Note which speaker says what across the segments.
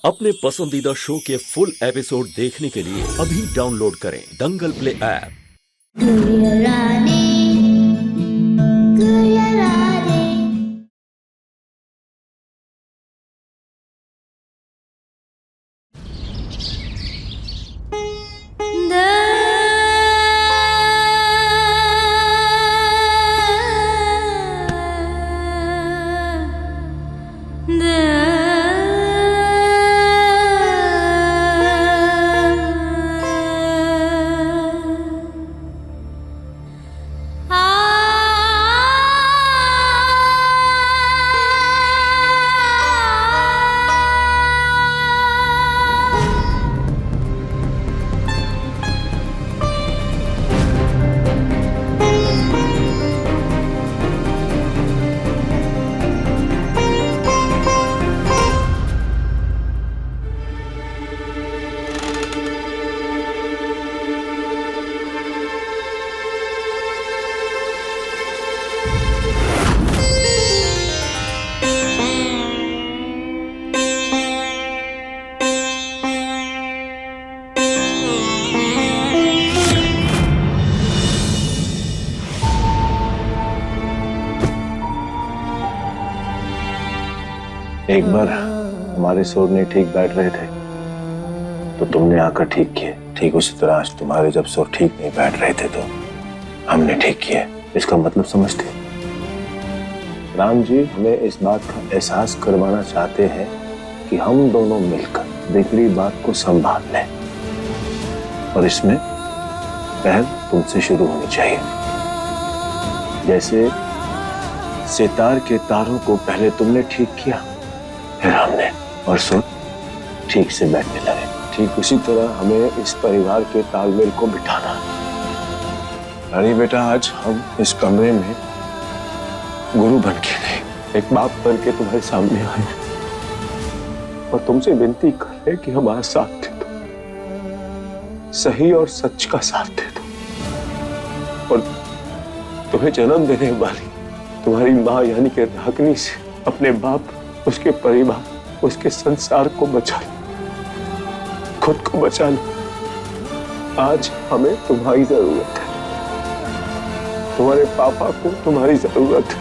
Speaker 1: अपने पसंदीदा शो के फुल एपिसोड देखने के लिए अभी डाउनलोड करें दंगल प्ले ऐप।
Speaker 2: एक बार हमारे सुर नहीं ठीक बैठ रहे थे तो तुमने आकर ठीक किए। ठीक उसी तरह आज तुम्हारे जब सुर ठीक नहीं बैठ रहे थे तो हमने ठीक किए। इसका मतलब समझते? राम जी हमें इस बात का एहसास करवाना चाहते हैं कि हम दोनों मिलकर बिगड़ी बात को संभाल लें और इसमें पहल तुमसे शुरू होनी चाहिए। जैसे सितार के तारों को पहले तुमने ठीक किया फिर हमने, और सुर ठीक से बैठने लगे। ठीक उसी तरह हमें इस परिवार के तालमेल को बिठाना है। रानी बेटा आज हम इस कमरे में गुरु बन के नहीं एक बाप बन के तुम्हारे सामने आए और तुमसे विनती कर रहे कि हमारा साथ दे दो, सही और सच का साथ दे दो और तुम्हें जन्म देने वाली तुम्हारी माँ यानी कि रागिनी से अपने बाप, उसके परिवार, उसके संसार को बचा लो, खुद को बचा लो। आज हमें तुम्हारी जरूरत है, तुम्हारे पापा को तुम्हारी जरूरत है।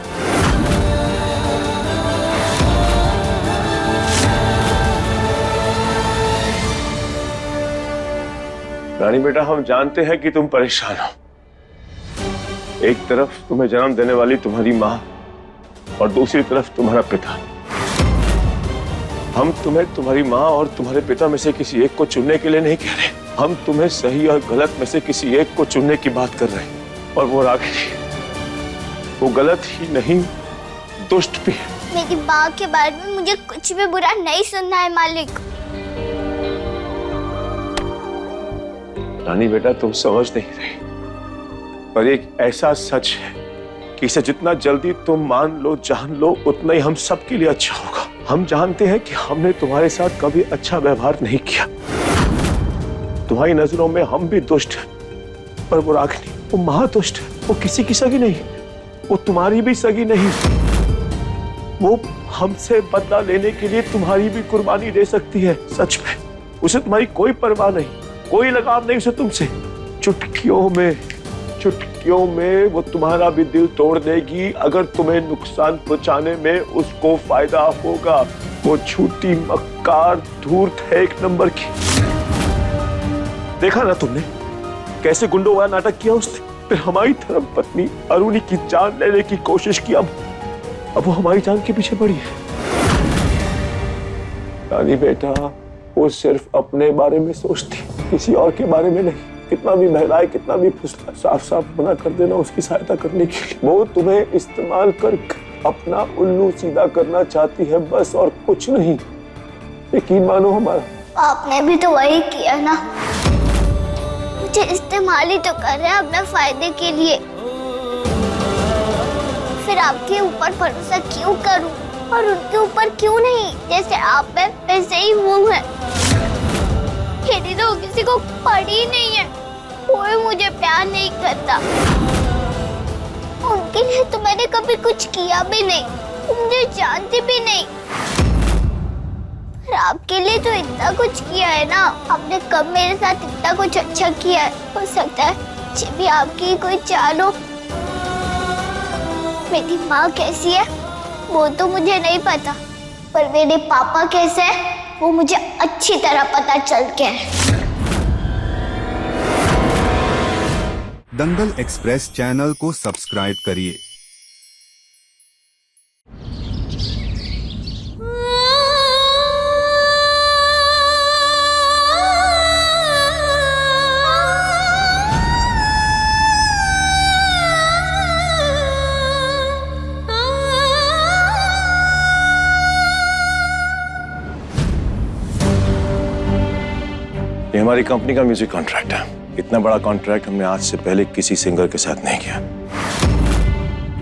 Speaker 2: रानी बेटा हम जानते हैं कि तुम परेशान हो। एक तरफ तुम्हें जन्म देने वाली तुम्हारी माँ और दूसरी तरफ तुम्हारा पिता। हम तुम्हें तुम्हारी माँ और तुम्हारे पिता में से किसी एक को चुनने के लिए नहीं कह रहे। हम तुम्हें सही और गलत में से किसी एक को चुनने की बात कर रहे हैं और वो रागिनी, वो गलत ही नहीं दुष्ट भी है।
Speaker 3: मेरी माँ के बारे में मुझे कुछ भी बुरा नहीं सुनना है मालिक।
Speaker 2: रानी बेटा तुम समझ नहीं रही, पर एक ऐसा सच है कि इसे जितना जल्दी तुम मान लो, जान लो, उतना ही हम सबके लिए अच्छा होगा। हम जानते हैं कि हमने तुम्हारे साथ कभी अच्छा व्यवहार नहीं किया। तुम्हारी नजरों में हम भी दुष्ट हैं, पर वो रागिनी वो महादुष्ट है। वो किसी की सगी नहीं, वो तुम्हारी भी सगी नहीं। वो हमसे बदला लेने के लिए तुम्हारी भी कुर्बानी दे सकती है। सच में उसे तुम्हारी कोई परवाह नहीं, कोई लगाव नहीं उसे तुमसे। चुटकियों में वो तुम्हारा भी दिल तोड़ देगी अगर तुम्हें नुकसान पहुंचाने में उसको फायदा होगा। वो झूठी मक्कार धूर्त है एक नंबर की। देखा ना तुमने कैसे गुंडों वाला नाटक किया उसने। फिर हमारी धर्म पत्नी अरुणी की जान लेने की कोशिश की। अब वो हमारी जान के पीछे पड़ी है। रानी बेटा वो सिर्फ अपने बारे में सोचती, किसी और के बारे में नहीं। कितना भी बहलाए, कितना भी फुसला, साफ साफ मना कर देना उसकी सहायता करने के लिए। वो तुम्हें इस्तेमाल कर अपना उल्लू सीधा करना चाहती है बस, और कुछ नहीं। यकीन मानो हमारा।
Speaker 3: आपने भी तो वही किया ना। मुझे इस्तेमाल ही तो कर रहे हैं अपने फायदे के लिए। फिर आपके ऊपर भरोसा क्यों करूं और उनके ऊपर क्यों नहीं? जैसे आप है वैसे ही वो है। मेरी तो किसी को पड़ी नहीं है, कोई मुझे प्यार नहीं करता। उनके लिए तो मैंने कभी कुछ किया भी नहीं, मुझे जानती भी नहीं। पर आपके लिए तो इतना कुछ किया है ना, आपने कब मेरे साथ इतना कुछ अच्छा किया है। हो सकता है ये भी आपकी कोई चाल हो। मेरी माँ कैसी है वो तो मुझे नहीं पता, पर मेरे पापा कैसे हैं वो मुझे अच्छी तरह पता चल गया है।
Speaker 4: दंगल एक्सप्रेस चैनल को सब्सक्राइब करिए।
Speaker 2: ये हमारी कंपनी का म्यूजिक कॉन्ट्रैक्ट है। इतना बड़ा कॉन्ट्रैक्ट हमने आज से पहले किसी सिंगर के साथ नहीं किया।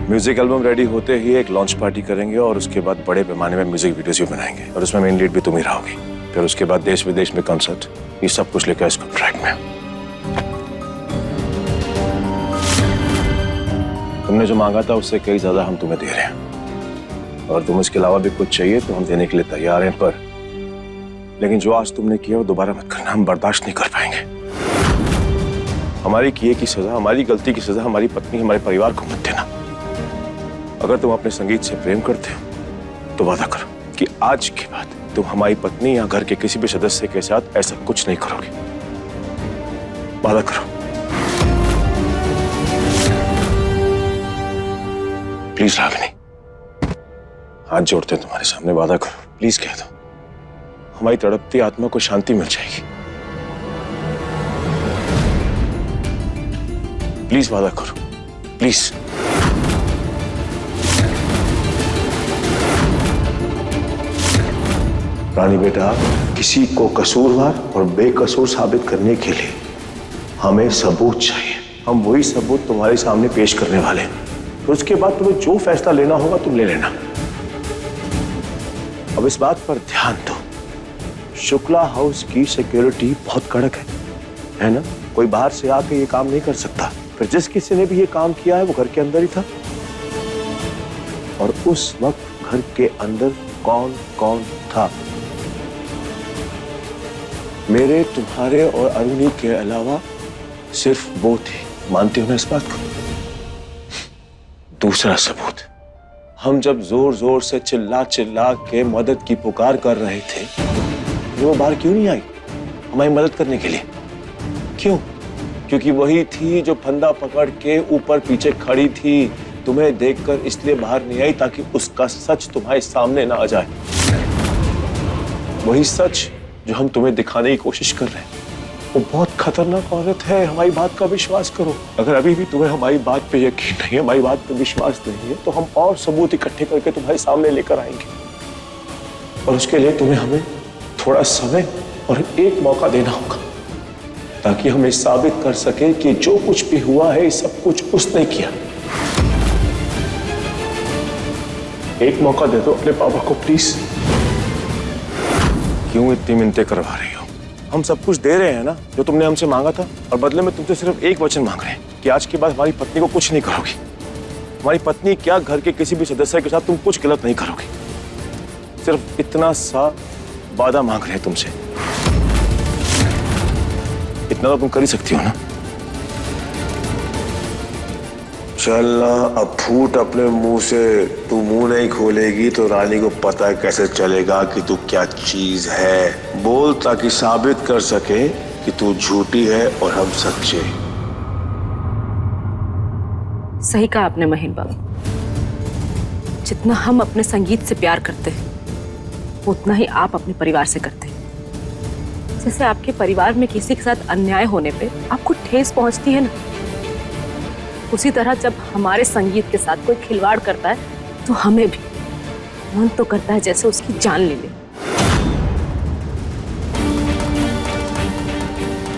Speaker 2: म्यूजिक एल्बम रेडी होते ही एक लॉन्च पार्टी करेंगे और उसके बाद बड़े पैमाने में म्यूजिक वीडियोस भी बनाएंगे और उसमें मेन लीड भी तुम ही रहोगी। फिर उसके बाद देश विदेश में कंसर्ट, ये सब कुछ लेकर इस कॉन्ट्रैक्ट में। तुमने जो मांगा था उससे कई ज्यादा हम तुम्हें दे रहे हैं और तुम इसके अलावा भी कुछ चाहिए तो हम देने के लिए तैयार हैं, पर लेकिन जो आज तुमने किया वो दोबारा मत करना, हम बर्दाश्त नहीं कर पाएंगे। हमारी किए की सजा, हमारी गलती की सजा हमारी पत्नी, हमारे परिवार को मत देना। अगर तुम अपने संगीत से प्रेम करते हो तो वादा करो कि आज के बाद तुम हमारी पत्नी या घर के किसी भी सदस्य के साथ ऐसा कुछ नहीं करोगे। वादा करो, प्लीज रागिनी, हाथ जोड़ते हैं तुम्हारे सामने, वादा करो, प्लीज कह दो। हमारी तड़पती आत्मा को शांति मिल जाएगी। प्लीज वादा करो, प्लीज। रानी बेटा, किसी को कसूरवार और बेकसूर साबित करने के लिए हमें सबूत चाहिए। हम वही सबूत तुम्हारे सामने पेश करने वाले हैं, तो उसके बाद तुम्हें जो फैसला लेना होगा तुम ले लेना। अब इस बात पर ध्यान दो, शुक्ला हाउस की सिक्योरिटी बहुत कड़क है ना? कोई बाहर से आके ये काम नहीं कर सकता। फिर जिस किसी ने भी ये काम किया है वो घर के अंदर ही था। और उस वक्त घर के अंदर कौन कौन था? मेरे, तुम्हारे और अरुणी के अलावा सिर्फ वो थे। मानते हो ना इस बात को? दूसरा सबूत, हम जब जोर जोर से चिल्ला चिल्ला के मदद की पुकार कर रहे थे, वो बाहर क्यों नहीं आई हमारी मदद करने के लिए? क्यों? क्योंकि वही थी जो फंदा पकड़ के ऊपर पीछे खड़ी थी। तुम्हें देखकर इसलिए बाहर नहीं आई ताकि उसका सच तुम्हारे सामने ना आ जाए। वही सच जो हम तुम्हें दिखाने की कोशिश कर रहे हैं। वो बहुत खतरनाक औरत है, हमारी बात का विश्वास करो। अगर अभी भी तुम्हें हमारी बात पे यकीन नहीं है, हमारी बात पे विश्वास नहीं है, तो हम और सबूत इकट्ठे करके तुम्हारे सामने लेकर आएंगे। और उसके लिए तुम्हें हमें थोड़ा समय और एक मौका देना होगा ताकि हम ये साबित कर सके कि जो कुछ भी हुआ है सब कुछ उसने किया। एक मौका दे दो अपने पापा को प्लीज। क्यों इतनी मिन्नतें करवा रही हो? हम सब कुछ दे रहे हैं ना जो तुमने हमसे मांगा था, और बदले में तुमसे सिर्फ एक वचन मांग रहे हैं कि आज के बाद हमारी पत्नी को कुछ नहीं करोगी। हमारी पत्नी क्या, घर के किसी भी सदस्य के साथ तुम कुछ गलत नहीं करोगी। सिर्फ इतना सा वादा मांग रहे हैं तुमसे। इतना तो तुम कर ही सकती हो ना?
Speaker 5: चलना, अब फूट अपने मुंह से। तू मुंह नहीं खोलेगी तो रानी को पता कैसे चलेगा कि तू क्या चीज है। बोल ताकि साबित कर सके कि तू झूठी है और हम सच्चे।
Speaker 6: सही कहा आपने महीन बाबू। जितना हम अपने संगीत से प्यार करते हैं उतना ही आप अपने परिवार से करते हैं। जैसे आपके परिवार में किसी के साथ अन्याय होने पे आपको ठेस पहुंचती है ना, उसी तरह जब हमारे संगीत के साथ कोई खिलवाड़ करता है तो हमें भी मन तो करता है जैसे उसकी जान ले ले।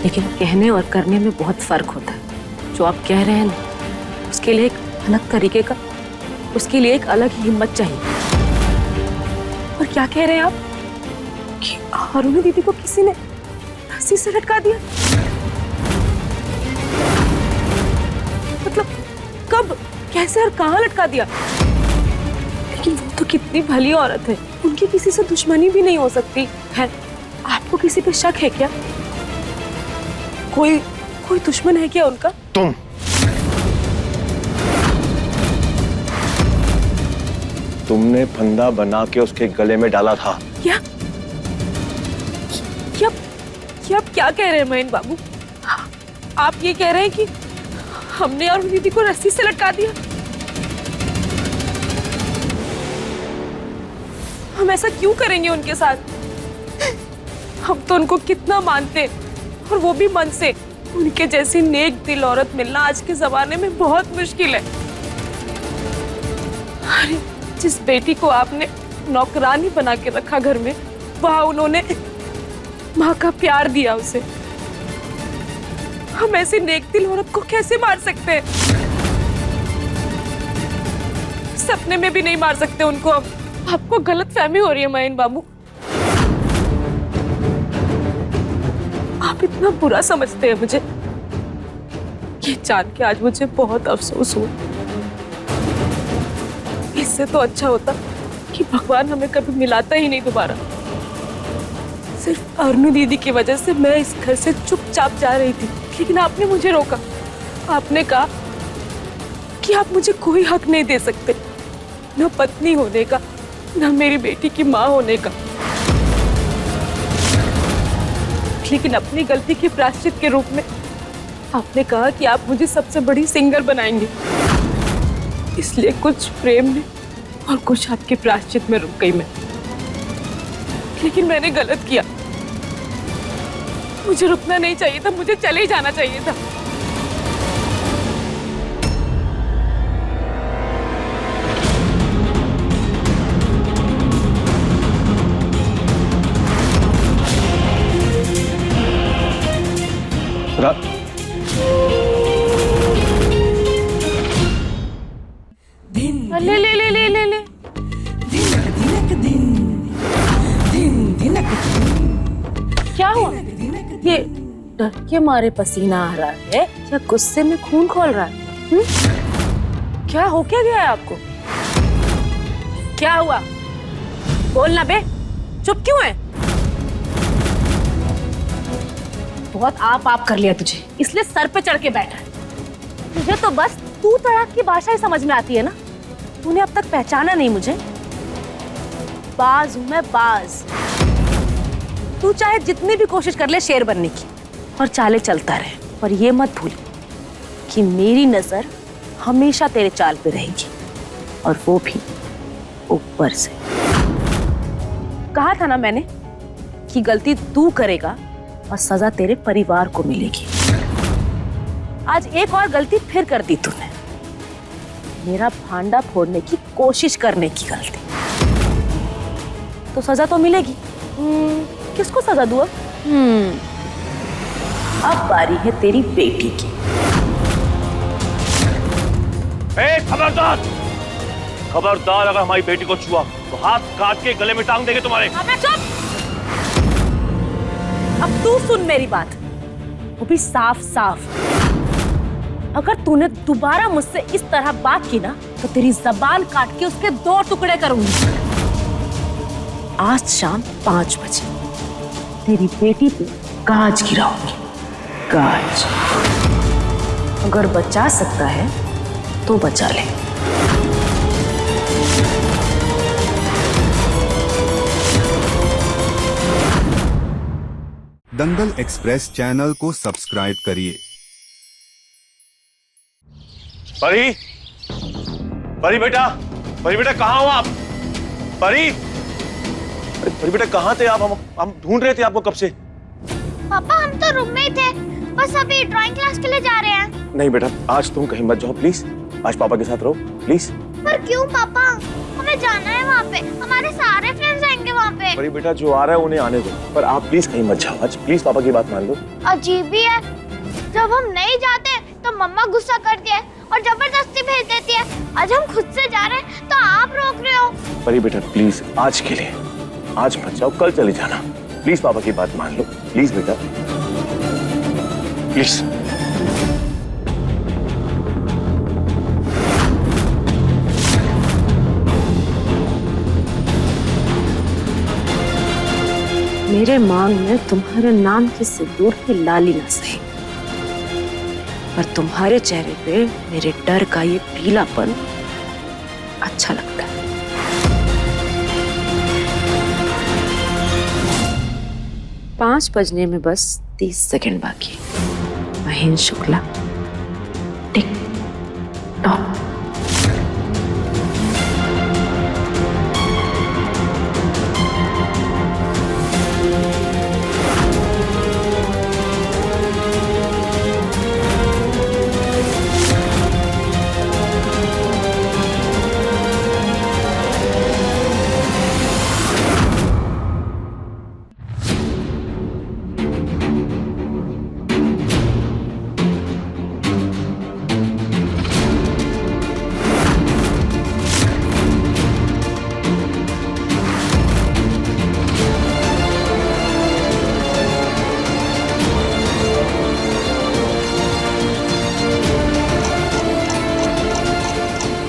Speaker 6: लेकिन कहने और करने में बहुत फर्क होता है। जो आप कह रहे हैं ना, उसके लिए एक अलग तरीके का, उसके लिए एक अलग ही हिम्मत चाहिए। और क्या कह रहे हैं आप कि अरुणी दीदी को किसी ने रस्सी से लटका दिया? मतलब कब, कैसे और कहां लटका दिया? लेकिन वो तो कितनी भली औरत है, उनकी उनकी किसी से दुश्मनी भी नहीं हो सकती है। आपको किसी पे शक है क्या? कोई कोई दुश्मन है क्या उनका?
Speaker 2: तुमने फंदा बना के उसके गले में डाला था।
Speaker 6: क्या आप क्या कह रहे हैं महेंद्र बाबू? आप ये कह रहे हैं कि हमने और दीदी को रस्सी से लटका दिया? हम ऐसा क्यों करेंगे उनके साथ? हम तो उनको कितना मानते और वो भी मन से। उनके जैसी नेक दिल औरत मिलना आज के जमाने में बहुत मुश्किल है। अरे जिस बेटी को आपने नौकरानी बना के रखा घर में, वहां उन्होंने माँ का प्यार दिया उसे। हम ऐसी नेक दिल औरत को कैसे मार सकते हैं? सपने में भी नहीं मार सकते उनको। आपको गलत फहमी हो रही है महेंद्र बाबू। आप इतना बुरा समझते हैं मुझे, ये जान के आज मुझे बहुत अफसोस हुआ। इससे तो अच्छा होता कि भगवान हमें कभी मिलाता ही नहीं दोबारा। सिर्फ अरुण दीदी की वजह से मैं इस घर से चुपचाप जा रही थी, लेकिन आपने मुझे रोका। आपने कहा कि आप मुझे कोई हक नहीं दे सकते, न पत्नी होने का, न मेरी बेटी की माँ होने का। लेकिन अपनी गलती के प्रायश्चित के रूप में आपने कहा कि आप मुझे सबसे बड़ी सिंगर बनाएंगे। इसलिए कुछ प्रेम में और कुछ आपके प्रायश्चित में रुक गई मैं। लेकिन मैंने गलत किया। मुझे रुकना नहीं चाहिए था, मुझे चले ही जाना चाहिए था। ले ले ले ले ले ले क्या हुआ? ये डर के मारे पसीना आ रहा है या गुस्से में खून खोल रहा है? क्या हो क्या गया है आपको? क्या हुआ? बोलना बे, चुप क्यों है? बहुत आप कर लिया तुझे, इसलिए सर पे चढ़ के बैठा है। तुझे तो बस तू तड़ाक की भाषा ही समझ में आती है ना। तूने अब तक पहचाना नहीं मुझे। बाज हूं मैं, बाज। तू चाहे जितनी भी कोशिश कर ले शेर बनने की और चाले चलता रहे, पर ये मत भूल कि मेरी नजर हमेशा तेरे चाल पे रहेगी, और वो भी ऊपर से। कहा था ना मैंने कि गलती तू करेगा और सजा तेरे परिवार को मिलेगी। आज एक और गलती फिर कर दी तूने, मेरा भांडा फोड़ने की कोशिश करने की गलती। तो सजा तो मिलेगी। किसको सजा दूँ? अब बारी है तेरी बेटी की।
Speaker 2: खबरदार! खबरदार, अगर हमारी बेटी को छुआ तो हाथ काट के गले में टांग देंगे तुम्हारे।
Speaker 6: चुप! अब तू सुन मेरी बात, वो भी साफ साफ। अगर तूने दोबारा मुझसे इस तरह बात की ना, तो तेरी जबान काट के उसके 2 टुकड़े करूंगी। आज शाम 5 बजे तेरी बेटी पे गाज गिराऊंगी, गाज। अगर बचा सकता है तो बचा ले।
Speaker 4: दंगल एक्सप्रेस चैनल को सब्सक्राइब करिए।
Speaker 2: परी, परी बेटा, परी बेटा कहाँ हो आप? परी, परी बेटा कहाँ थे आप? हम ढूंढ रहे थे आपको कब से।
Speaker 3: पापा हम तो रूम में ही थे, बस अभी ड्राइंग क्लास के लिए जा रहे हैं।
Speaker 2: नहीं बेटा, आज तुम कहीं मत जाओ प्लीज। आज पापा के साथ रहो प्लीज।
Speaker 3: पर क्यों पापा? हमें जाना है वहाँ पे, हमारे सारे फ्रेंड्स आएंगे वहाँ पे।
Speaker 2: परी बेटा जो आ रहा है उन्हें आने दो, पर आप प्लीज कहीं मत जाओ आज। प्लीज पापा की बात मान लो।
Speaker 3: अजीब ही है, जब हम नहीं जाते तो मम्मा गुस्सा करती है और जबरदस्ती भेज देती है। आज हम खुद से जा रहे हैं तो आप रोक रहे हो।
Speaker 2: परी बेटा प्लीज आज के लिए आज मत जाओ, कल चले जाना। प्लीज पापा की बात मान लो प्लीज बेटा, प्लीज।
Speaker 6: मेरे मांग में तुम्हारे नाम के सिंदूर की लाली ना सही, पर तुम्हारे चेहरे पे मेरे डर का ये पीलापन अच्छा लगता है। पांच बजने में बस 30 सेकंड बाकी। Mahendra Shukla, tick tock.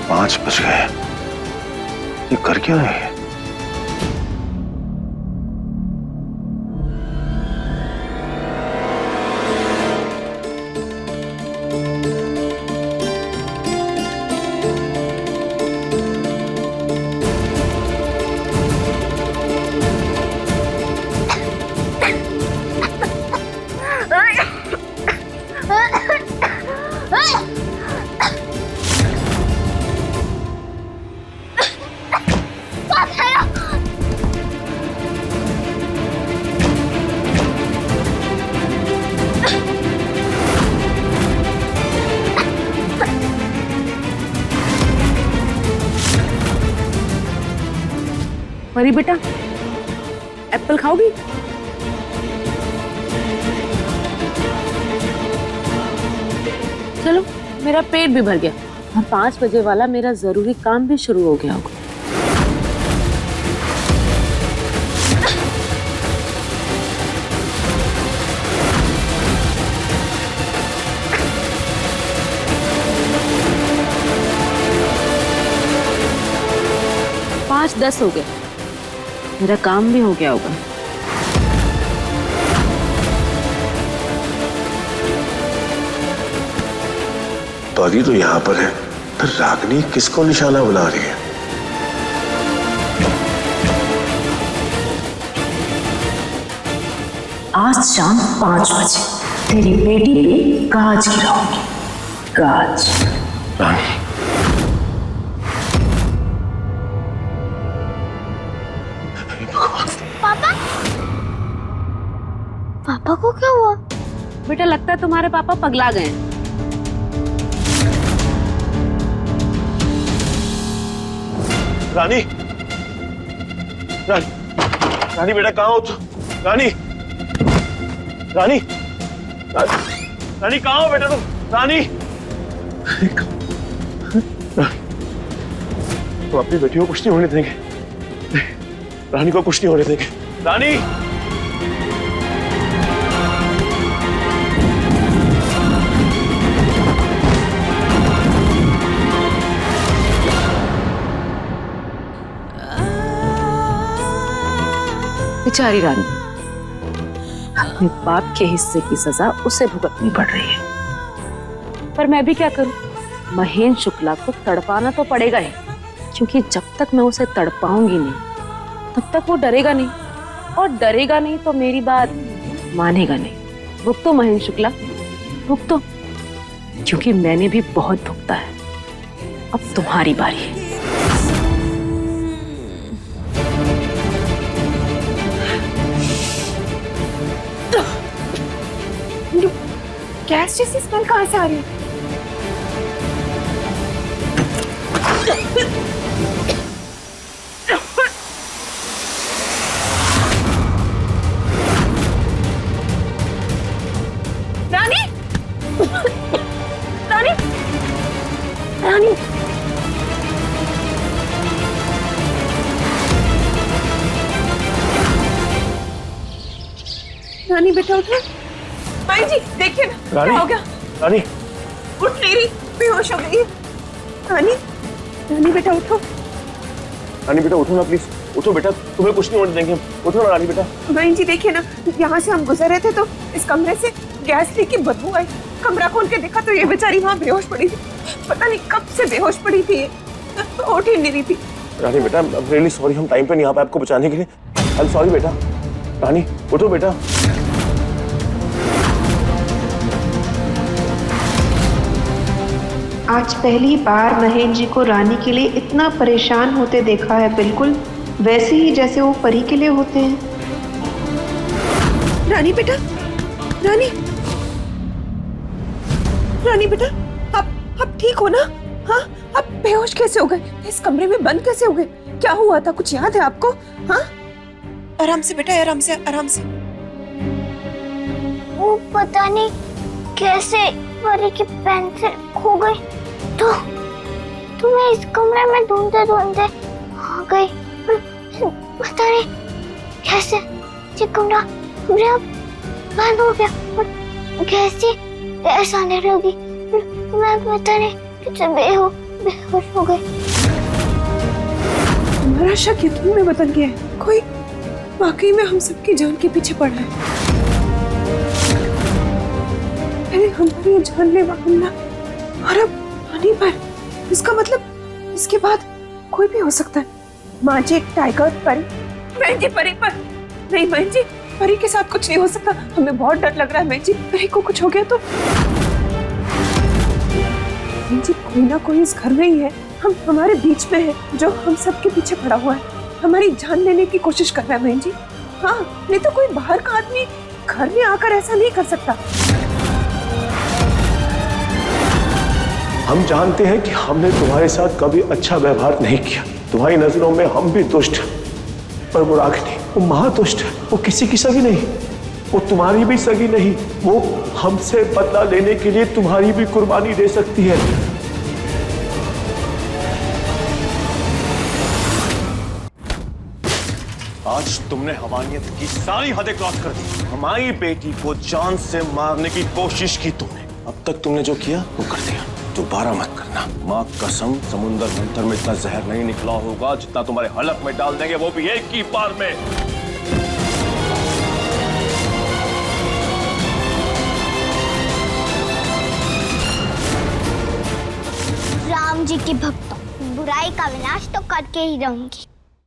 Speaker 5: पांच बज गए, ये कर क्या रही है?
Speaker 6: परी बेटा, एप्पल खाओगी? चलो, मेरा पेट भी भर गया और 5 बजे वाला मेरा जरूरी काम भी शुरू हो गया होगा। पाँच 10 हो गए, मेरा काम भी हो गया होगा।
Speaker 5: परी तो यहाँ पर है, फिर रागनी किसको निशाना बना रही है?
Speaker 6: आज शाम 5 बजे तेरी बेटी पे गाज गिराऊंगी। गाज।
Speaker 5: रानी,
Speaker 3: पापा, पापा को क्या हुआ?
Speaker 6: बेटा, लगता है तुम्हारे पापा पगला गए हैं।
Speaker 5: रानी, रानी, रानी बेटा कहाँ हो तुम? रानी, रानी, रानी कहाँ हो बेटा तुम? रानी, तुम अपनी बेटियों को कुछ नहीं होने देंगे, रानी को कुछ नहीं होने देंगे। रानी,
Speaker 6: बेचारी रानी, अपने बाप के हिस्से की सजा उसे भुगतनी पड़ रही है। पर मैं भी क्या करूं? महेंद्र शुक्ला को तड़पाना तो पड़ेगा ही, क्योंकि जब तक मैं उसे तड़पाऊंगी नहीं तब तक वो डरेगा नहीं, और डरेगा नहीं तो मेरी बात मानेगा नहीं। भुगतो महेंद्र शुक्ला, भुगतो, क्योंकि मैंने भी बहुत भुगता है। अब तुम्हारी बारी है।
Speaker 7: गैस जैसी स्मेल कहाँ से आ रही है?
Speaker 6: रानी, रानी, रानी,
Speaker 7: रानी बेटा उठो। माई जी देखिए ना, क्या हो गया?
Speaker 5: रानी,
Speaker 7: उठ नहीं रही, बेहोश हो गई। रानी, रानी बेटा उठो।
Speaker 5: रानी बेटा उठो ना प्लीज।
Speaker 2: उठो बेटा, तुम्हें कुछ नहीं होने देंगे। उठो ना रानी बेटा।
Speaker 7: बहन जी देखिए ना, यहाँ से हम गुजर रहे थे तो इस कमरे से गैस लीक की बदबू आई। कमरा खोल के देखा तो ये बेचारी वहाँ बेहोश पड़ी थी। पता नहीं कब से बेहोश पड़ी थी, उठ ही नहीं रही थी।
Speaker 2: रानी बेटा, I'm really sorry, हम टाइम पे नहीं आ पाए आपको बचाने के लिए। I'm sorry बेटा। रानी उठो बेटा।
Speaker 8: आज पहली बार महेंद्र जी को रानी के लिए इतना परेशान होते देखा है, बिल्कुल वैसे ही जैसे वो परी के लिए होते हैं।
Speaker 7: रानी बेटा, रानी रानी बेटा, आप ठीक हो ना? हाँ, आप बेहोश कैसे हो गए? इस कमरे में बंद कैसे हो गए? क्या हुआ था, कुछ याद है आपको? हाँ, आराम से बेटा, आराम से, आराम से।
Speaker 3: वो पता नहीं कैसे परी की पेंसिल खो गई, तो मैं इस कमरे में ढूंढते ढूंढते आ गई। पता नहीं कैसे ये कमरा बंद हो गया और कैसे गैस आने लगी। मैं पता नहीं कैसे बेहोश हो गई।
Speaker 7: हमारा शक यकीन में बदल गया है। कोई वाकई में हम सबकी जान के पीछे पड़ रहा है। पहले हमारी जानलेवा हमला और अब रानी पर। इसका मतलब इसके बाद कोई भी हो सकता है। मैजिक, टाइगर, परी। बहन जी परी पर नहीं, बहन जी परी के साथ कुछ नहीं हो सकता। हमें बहुत डर लग रहा है बहन जी, परी को कुछ हो गया तो। बहन जी कोई ना कोई इस घर में ही है, हम हमारे बीच में है, जो हम सबके पीछे पड़ा हुआ है, हमारी जान लेने की कोशिश कर रहा है बहन जी। हाँ, नहीं तो कोई बाहर का आदमी घर में आकर ऐसा नहीं कर सकता।
Speaker 2: हम जानते हैं कि हमने तुम्हारे साथ कभी अच्छा व्यवहार नहीं किया। तुम्हारी नजरों में हम भी दुष्ट हैं, पर वो रागिनी, वो महादुष्ट है। वो किसी की सगी नहीं, वो तुम्हारी भी सगी नहीं। वो हमसे बदला लेने के लिए तुम्हारी भी कुर्बानी दे सकती है। आज तुमने हमानियत की सारी हदें क्रॉस कर दी। हमारी बेटी को जान से मारने की कोशिश की तुमने। अब तक तुमने जो किया वो कर दिया, दोबारा मत करना। माँ कसम, समुंदर मंथर में इतना जहर नहीं निकला होगा जितना तुम्हारे हलक में डाल देंगे, वो भी एक ही बार में।
Speaker 3: राम जी की भक्तों, बुराई का विनाश तो करके ही रहूंगी।